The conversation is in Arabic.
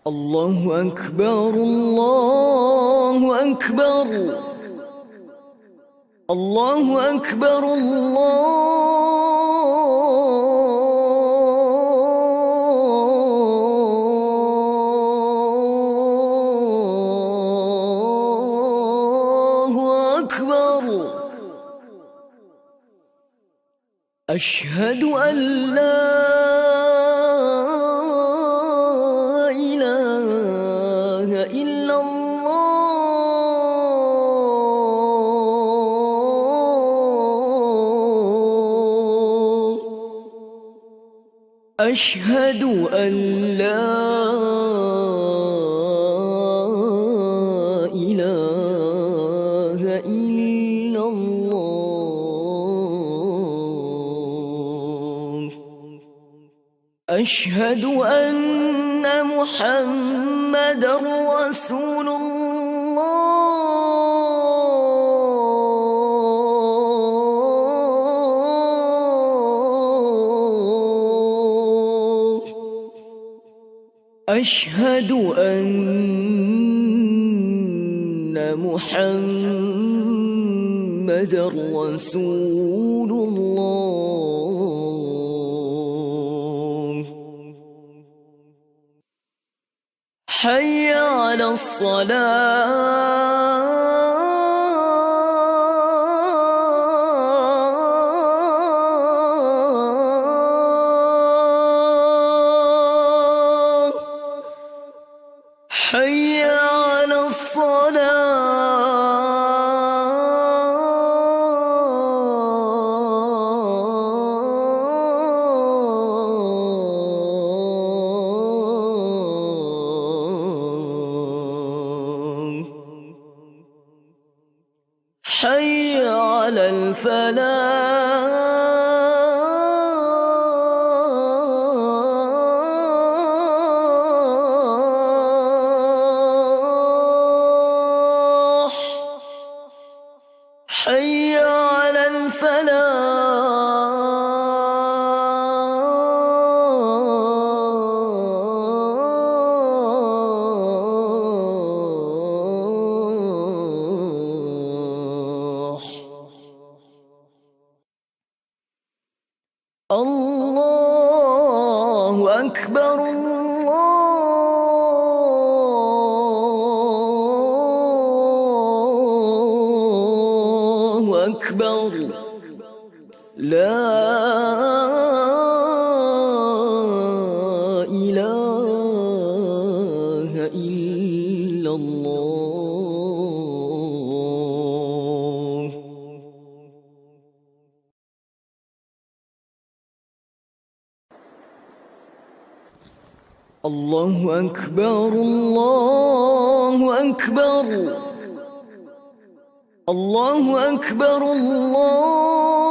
الله أكبر الله أكبر الله أكبر الله أكبر. أشهد أن لا إله إلا الله. أشهد أن لا إله إلا الله. أشهد أن محمدًا رسول الله. أشهد أن محمدًا رسول الله. حي على الصلاة. حي على الصلاة. حي على الفلاح. حي على الفلاح. الله أكبر الله أكبر. لا إله إلا الله. الله أكبر الله أكبر الله أكبر الله